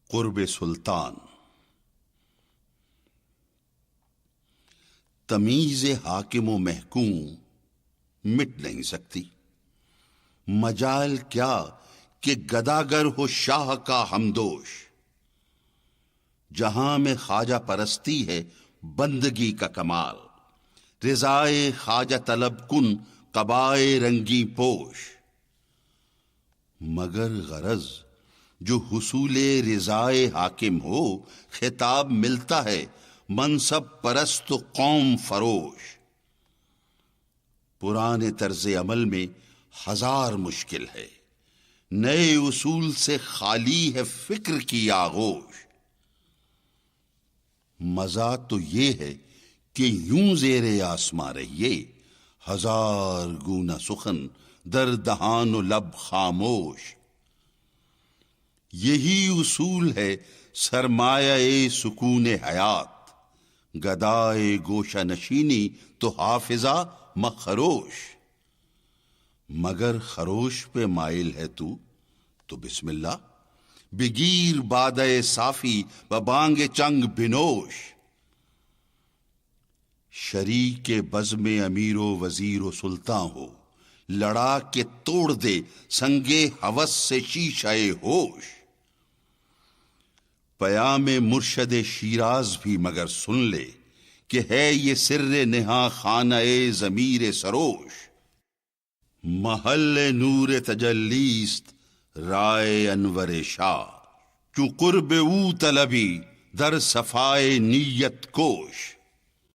قرب سلطان. تمیز حاکم و محکوم مٹ نہیں سکتی. مجال کیا کہ گداگر ہو شاہ کا ہمدوش. جہاں میں خواجہ پرستی ہے بندگی کا کمال. رضائے خواجہ طلب کن قبائے رنگی پوش. مگر غرض جو حصول رضائے حاکم ہو، خطاب ملتا ہے منصب پرست و قوم فروش. پرانے طرز عمل میں ہزار مشکل ہے، نئے اصول سے خالی ہے فکر کی آغوش. مزہ تو یہ ہے کہ یوں زیر آسماں رہیے، ہزار گونا سخن در دہان و لب خاموش. یہی اصول ہے سرمایہ سکون حیات. گدائے گوشہ نشینی تو حافظہ مخروش. مگر خروش پہ مائل ہے تو بسم اللہ، بگیر بادہ صافی و بانگ چنگ بنوش. شریک بزم امیر و وزیر و سلطان ہو، لڑا کے توڑ دے سنگے ہوس سے شیشہ ہوش. پیام مرشد شیراز بھی مگر سن لے کہ ہے یہ سر نہا خانہ ضمیر سروش. محل نور تجلیست رائے انور شاہ، چو قرب او طلبی در صفائے نیت کوش.